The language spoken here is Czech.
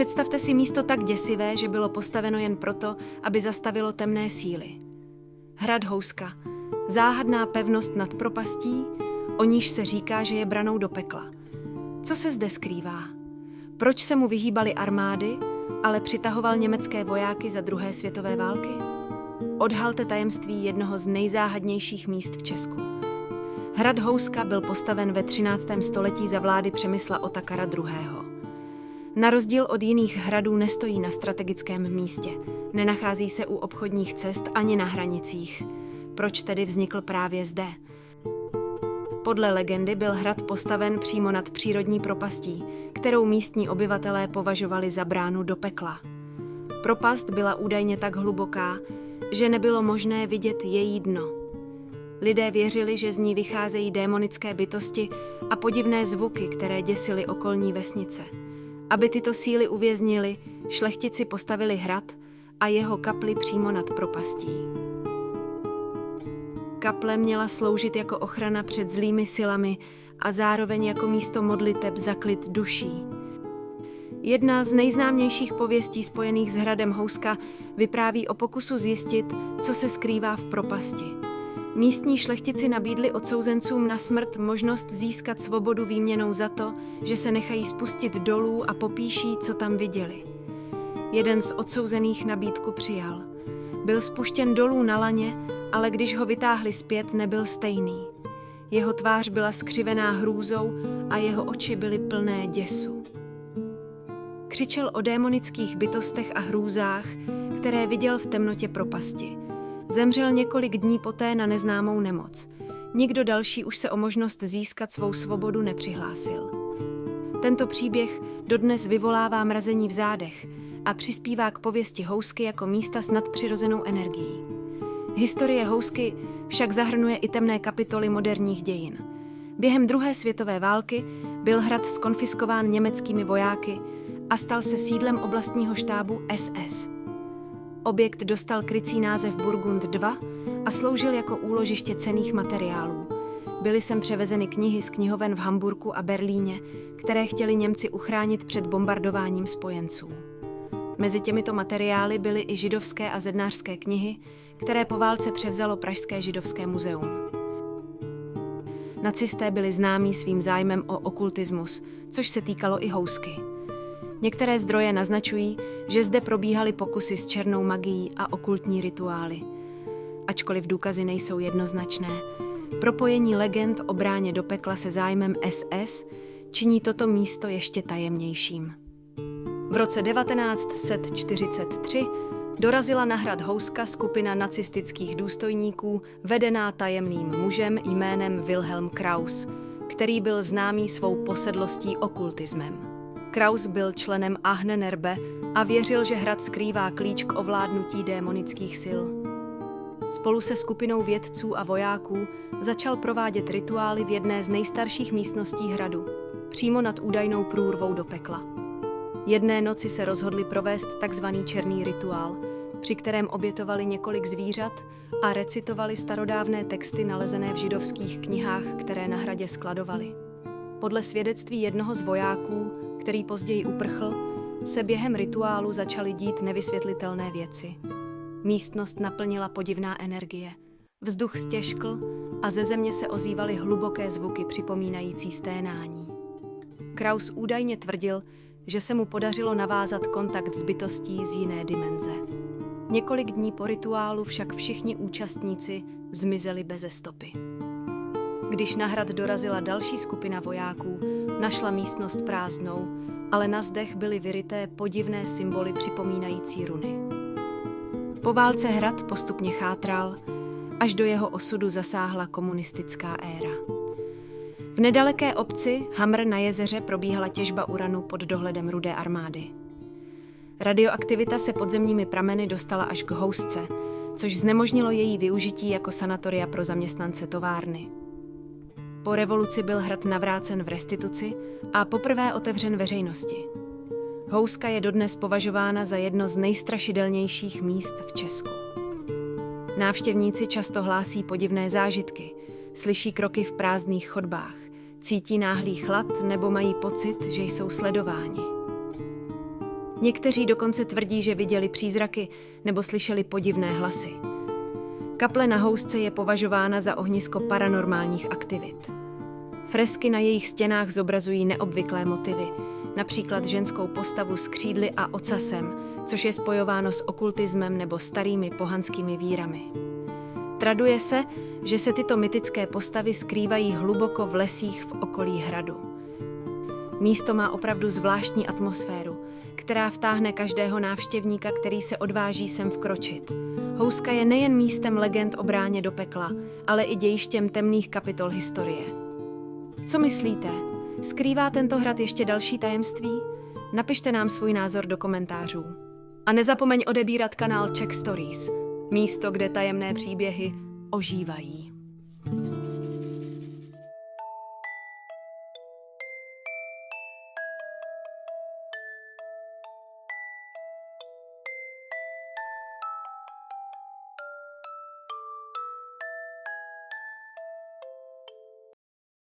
Představte si místo tak děsivé, že bylo postaveno jen proto, aby zastavilo temné síly. Hrad Houska, záhadná pevnost nad propastí, o níž se říká, že je branou do pekla. Co se zde skrývá? Proč se mu vyhýbaly armády, ale přitahoval německé vojáky za druhé světové války? Odhalte tajemství jednoho z nejzáhadnějších míst v Česku. Hrad Houska byl postaven ve 13. století za vlády Přemysla Otakara II. Na rozdíl od jiných hradů nestojí na strategickém místě, nenachází se u obchodních cest ani na hranicích. Proč tedy vznikl právě zde? Podle legendy byl hrad postaven přímo nad přírodní propastí, kterou místní obyvatelé považovali za bránu do pekla. Propast byla údajně tak hluboká, že nebylo možné vidět její dno. Lidé věřili, že z ní vycházejí démonické bytosti a podivné zvuky, které děsily okolní vesnice. Aby tyto síly uvěznili, šlechtici postavili hrad a jeho kapli přímo nad propastí. Kaple měla sloužit jako ochrana před zlými silami a zároveň jako místo modliteb za klid duší. Jedna z nejznámějších pověstí spojených s hradem Houska vypráví o pokusu zjistit, co se skrývá v propasti. Místní šlechtici nabídli odsouzencům na smrt možnost získat svobodu výměnou za to, že se nechají spustit dolů a popíší, co tam viděli. Jeden z odsouzených nabídku přijal. Byl spuštěn dolů na laně, ale když ho vytáhli zpět, nebyl stejný. Jeho tvář byla skřivená hrůzou a jeho oči byly plné děsu. Křičel o démonických bytostech a hrůzách, které viděl v temnotě propasti. Zemřel několik dní poté na neznámou nemoc. Nikdo další už se o možnost získat svou svobodu nepřihlásil. Tento příběh dodnes vyvolává mrazení v zádech a přispívá k pověsti Housky jako místa s nadpřirozenou energií. Historie Housky však zahrnuje i temné kapitoly moderních dějin. Během druhé světové války byl hrad zkonfiskován německými vojáky a stal se sídlem oblastního štábu SS. Objekt dostal krycí název Burgund II a sloužil jako úložiště cenných materiálů. Byly sem převezeny knihy z knihoven v Hamburku a Berlíně, které chtěli Němci uchránit před bombardováním spojenců. Mezi těmito materiály byly i židovské a zednářské knihy, které po válce převzalo Pražské židovské muzeum. Nacisté byli známí svým zájmem o okultismus, což se týkalo i Housky. Některé zdroje naznačují, že zde probíhaly pokusy s černou magií a okultní rituály. Ačkoliv důkazy nejsou jednoznačné, propojení legend o bráně do pekla se zájmem SS činí toto místo ještě tajemnějším. V roce 1943 dorazila na hrad Houska skupina nacistických důstojníků vedená tajemným mužem jménem Wilhelm Kraus, který byl známý svou posedlostí okultismem. Kraus byl členem Ahnenerbe a věřil, že hrad skrývá klíč k ovládnutí démonických sil. Spolu se skupinou vědců a vojáků začal provádět rituály v jedné z nejstarších místností hradu, přímo nad údajnou průrvou do pekla. Jedné noci se rozhodli provést takzvaný černý rituál, při kterém obětovali několik zvířat a recitovali starodávné texty nalezené v židovských knihách, které na hradě skladovali. Podle svědectví jednoho z vojáků, který později uprchl, se během rituálu začaly dít nevysvětlitelné věci. Místnost naplnila podivná energie. Vzduch stěžkl a ze země se ozývaly hluboké zvuky připomínající sténání. Kraus údajně tvrdil, že se mu podařilo navázat kontakt s bytostí z jiné dimenze. Několik dní po rituálu však všichni účastníci zmizeli beze stopy. Když na hrad dorazila další skupina vojáků, našla místnost prázdnou, ale na zdech byly vyryté podivné symboly připomínající runy. Po válce hrad postupně chátral, až do jeho osudu zasáhla komunistická éra. V nedaleké obci Hamr na jezeře probíhala těžba uranu pod dohledem Rudé armády. Radioaktivita se podzemními prameny dostala až k Housce, což znemožnilo její využití jako sanatoria pro zaměstnance továrny. Po revoluci byl hrad navrácen v restituci a poprvé otevřen veřejnosti. Houska je dodnes považována za jedno z nejstrašidelnějších míst v Česku. Návštěvníci často hlásí podivné zážitky, slyší kroky v prázdných chodbách, cítí náhlý chlad nebo mají pocit, že jsou sledováni. Někteří dokonce tvrdí, že viděli přízraky nebo slyšeli podivné hlasy. Kaple na Housce je považována za ohnisko paranormálních aktivit. Fresky na jejich stěnách zobrazují neobvyklé motivy, například ženskou postavu s křídly a ocasem, což je spojováno s okultismem nebo starými pohanskými vírami. Traduje se, že se tyto mytické postavy skrývají hluboko v lesích v okolí hradu. Místo má opravdu zvláštní atmosféru, která vtáhne každého návštěvníka, který se odváží sem vkročit. Houska je nejen místem legend o bráně do pekla, ale i dějištěm temných kapitol historie. Co myslíte? Skrývá tento hrad ještě další tajemství? Napište nám svůj názor do komentářů. A nezapomeň odebírat kanál Czech Stories, místo, kde tajemné příběhy ožívají.